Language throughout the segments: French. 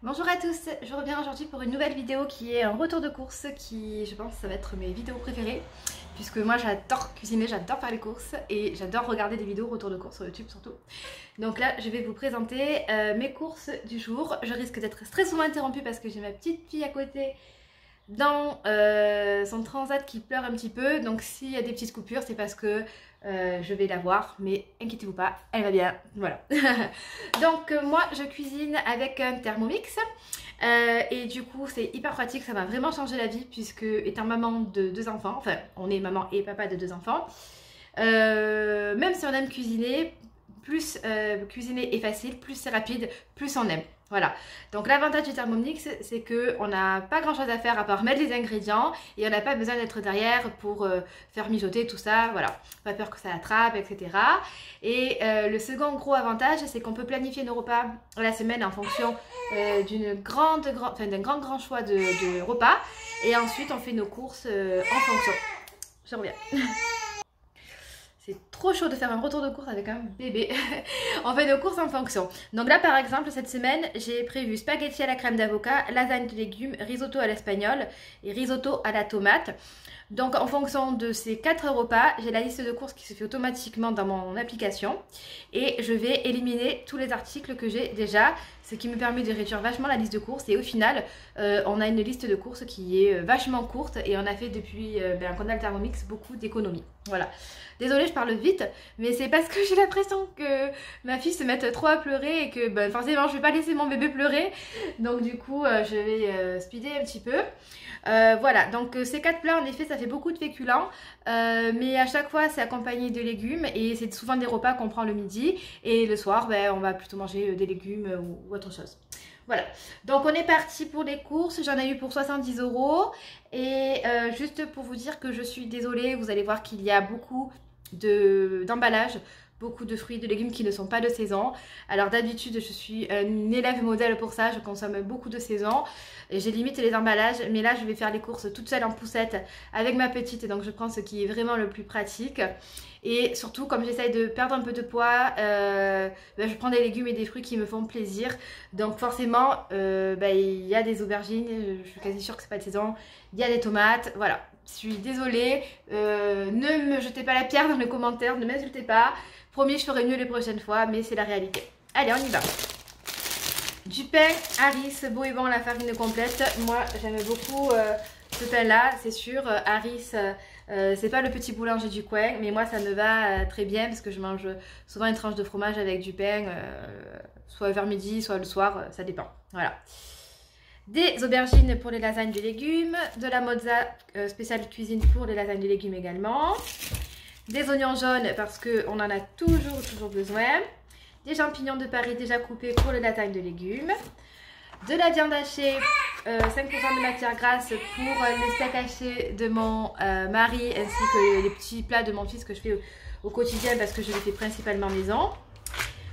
Bonjour à tous, je reviens aujourd'hui pour une nouvelle vidéo qui est un retour de course qui, je pense, ça va être mes vidéos préférées puisque moi j'adore cuisiner, j'adore faire les courses et j'adore regarder des vidéos retour de course sur YouTube surtout. Donc là, je vais vous présenter mes courses du jour. Je risque d'être très souvent interrompue parce que j'ai ma petite fille à côté dans son transat qui pleure un petit peu. Donc s'il y a des petites coupures, c'est parce que je vais la voir, mais inquiétez-vous pas, elle va bien, voilà. Donc moi je cuisine avec un Thermomix et du coup c'est hyper pratique, ça m'a vraiment changé la vie puisque étant maman de deux enfants, enfin on est maman et papa de deux enfants, même si on aime cuisiner, plus cuisiner est facile, plus c'est rapide, plus on aime. Voilà, donc l'avantage du Thermomix, c'est qu'on n'a pas grand chose à faire à part mettre les ingrédients et on n'a pas besoin d'être derrière pour faire mijoter tout ça, voilà, pas peur que ça attrape, etc. Et le second gros avantage, c'est qu'on peut planifier nos repas la semaine en fonction d'un grand choix de repas et ensuite on fait nos courses en fonction. Je reviens. C'est trop chaud de faire un retour de course avec un bébé. On fait nos courses en fonction. Donc là par exemple cette semaine j'ai prévu spaghetti à la crème d'avocat, lasagne de légumes, risotto à l'espagnol et risotto à la tomate. Donc en fonction de ces 4 repas, j'ai la liste de courses qui se fait automatiquement dans mon application et je vais éliminer tous les articles que j'ai déjà, ce qui me permet de réduire vachement la liste de courses et au final on a une liste de courses qui est vachement courte et on a fait depuis qu'on a le Thermomix beaucoup d'économies. Voilà. Désolée, je parle vite, mais c'est parce que j'ai l'impression que ma fille se mette trop à pleurer et que forcément je vais pas laisser mon bébé pleurer, donc du coup je vais speeder un petit peu. Voilà, donc ces 4 plats en effet ça fait beaucoup de féculents, mais à chaque fois c'est accompagné de légumes et c'est souvent des repas qu'on prend le midi et le soir on va plutôt manger des légumes ou autre chose. Voilà, donc on est parti pour les courses, j'en ai eu pour 70 € et juste pour vous dire que je suis désolée, vous allez voir qu'il y a beaucoup d'emballage, beaucoup de fruits et de légumes qui ne sont pas de saison. Alors d'habitude je suis un élève modèle pour ça, je consomme beaucoup de saison et j'ai limité les emballages, mais là je vais faire les courses toute seule en poussette avec ma petite, donc je prends ce qui est vraiment le plus pratique. Et surtout comme j'essaye de perdre un peu de poids, je prends des légumes et des fruits qui me font plaisir. Donc forcément il y a des aubergines, je suis quasi sûre que c'est pas de saison, il y a des tomates, voilà. Je suis désolée, ne me jetez pas la pierre dans les commentaires, ne m'insultez pas. Promis, je ferai mieux les prochaines fois, mais c'est la réalité. Allez, on y va. Du pain Harris, beau et bon, la farine complète. Moi, j'aime beaucoup ce pain-là, c'est sûr. Harris, c'est pas le petit boulanger du coin, mais moi, ça me va très bien parce que je mange souvent une tranche de fromage avec du pain, soit vers midi, soit le soir, ça dépend. Voilà. Des aubergines pour les lasagnes de légumes, de la mozza spéciale cuisine pour les lasagnes de légumes également, des oignons jaunes parce qu'on en a toujours besoin, des champignons de Paris déjà coupés pour les lasagnes de légumes, de la viande hachée, 5% de matière grasse pour les steaks hachés de mon mari ainsi que les petits plats de mon fils que je fais au quotidien parce que je les fais principalement maison,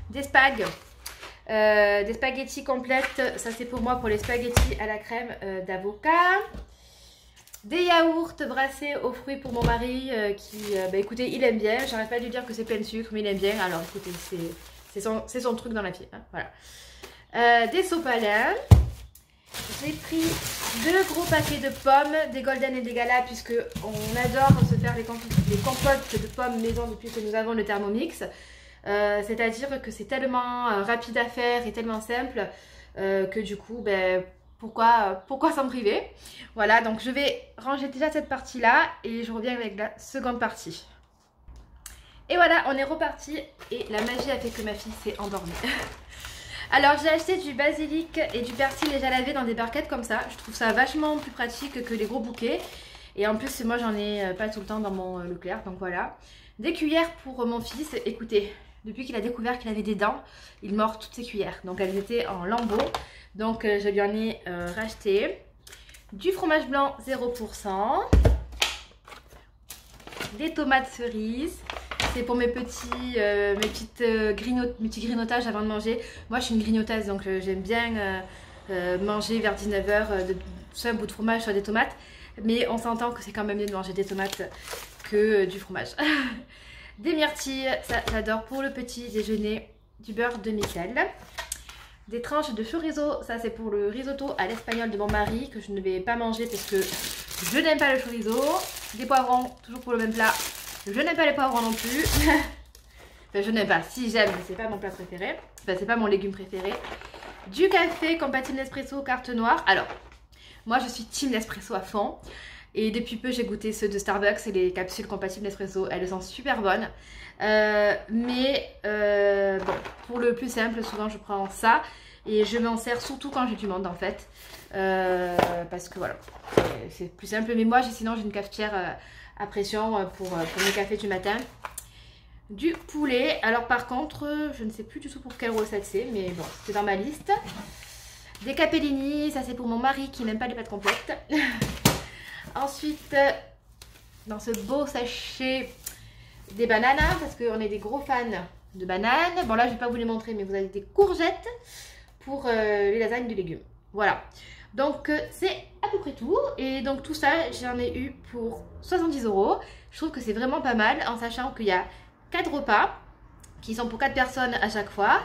des spags. Des spaghettis complètes, ça c'est pour moi pour les spaghettis à la crème d'avocat. Des yaourts brassés aux fruits pour mon mari qui, écoutez, il aime bien. J'arrête pas de lui dire que c'est plein de sucre, mais il aime bien. Alors écoutez, c'est son truc dans la vie. Hein, voilà. Des sopalins. J'ai pris 2 gros paquets de pommes, des golden et des galas, puisque on adore se faire les compotes de pommes maison depuis que nous avons le Thermomix. C'est-à-dire que c'est tellement rapide à faire et tellement simple que du coup, pourquoi s'en priver? Voilà, donc je vais ranger déjà cette partie-là et je reviens avec la seconde partie. Et voilà, on est reparti et la magie a fait que ma fille s'est endormie. Alors j'ai acheté du basilic et du persil déjà lavé dans des barquettes comme ça. Je trouve ça vachement plus pratique que les gros bouquets. Et en plus, moi j'en ai pas tout le temps dans mon Leclerc, donc voilà. Des cuillères pour mon fils, écoutez. Depuis qu'il a découvert qu'il avait des dents, il mord toutes ses cuillères. Donc elles étaient en lambeaux. Donc je lui en ai racheté. Du fromage blanc 0%. Des tomates cerises. C'est pour mes petits grignotages avant de manger. Moi je suis une grignoteuse donc j'aime bien manger vers 19 h soit un bout de fromage, soit des tomates. Mais on s'entend que c'est quand même mieux de manger des tomates que du fromage. Des myrtilles, ça j'adore pour le petit déjeuner, du beurre demi-sel, Des tranches de chorizo, ça c'est pour le risotto à l'espagnol de mon mari que je ne vais pas manger parce que je n'aime pas le chorizo. Des poivrons, toujours pour le même plat. Je n'aime pas les poivrons non plus. Enfin, je n'aime pas, si j'aime, mais c'est pas mon plat préféré. Enfin, c'est pas mon légume préféré. Du café compatible Nespresso carte noire. Alors, moi je suis team Nespresso à fond. Et depuis peu, j'ai goûté ceux de Starbucks et les capsules compatibles Nespresso. Elles sont super bonnes. Bon, pour le plus simple, souvent je prends ça. Et je m'en sers surtout quand j'ai du monde en fait. Parce que voilà, c'est plus simple. Mais moi, sinon, j'ai une cafetière à pression pour mes cafés du matin. Du poulet. Alors par contre, je ne sais plus du tout pour quelle recette c'est. Mais bon, c'est dans ma liste. Des capellini. Ça, c'est pour mon mari qui n'aime pas les pâtes complètes. Ensuite, dans ce beau sachet, des bananes, parce qu'on est des gros fans de bananes. Bon là, je ne vais pas vous les montrer, mais vous avez des courgettes pour les lasagnes de légumes. Voilà. Donc, c'est à peu près tout. Et donc, tout ça, j'en ai eu pour 70 €. Je trouve que c'est vraiment pas mal, en sachant qu'il y a 4 repas qui sont pour 4 personnes à chaque fois.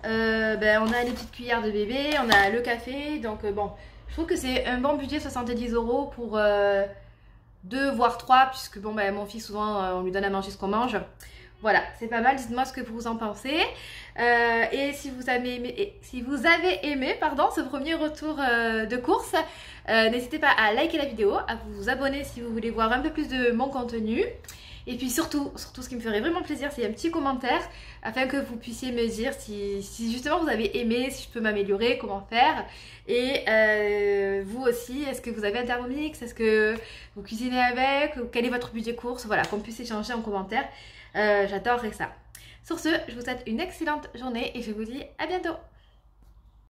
On a les petites cuillères de bébé, on a le café. Donc, bon... Je trouve que c'est un bon budget, 70 € pour 2 voire 3, puisque bon, mon fils souvent on lui donne à manger ce qu'on mange. Voilà, c'est pas mal, dites-moi ce que vous en pensez. Et si vous avez aimé ce premier retour de course, n'hésitez pas à liker la vidéo, à vous abonner si vous voulez voir un peu plus de mon contenu. Et puis surtout, ce qui me ferait vraiment plaisir, c'est un petit commentaire afin que vous puissiez me dire si justement vous avez aimé, si je peux m'améliorer, comment faire. Et vous aussi, est-ce que vous avez un Thermomix? Est-ce que vous cuisinez avec? Quel est votre budget course? Voilà, qu'on puisse échanger en commentaire. J'adorerais ça. Sur ce, je vous souhaite une excellente journée et je vous dis à bientôt.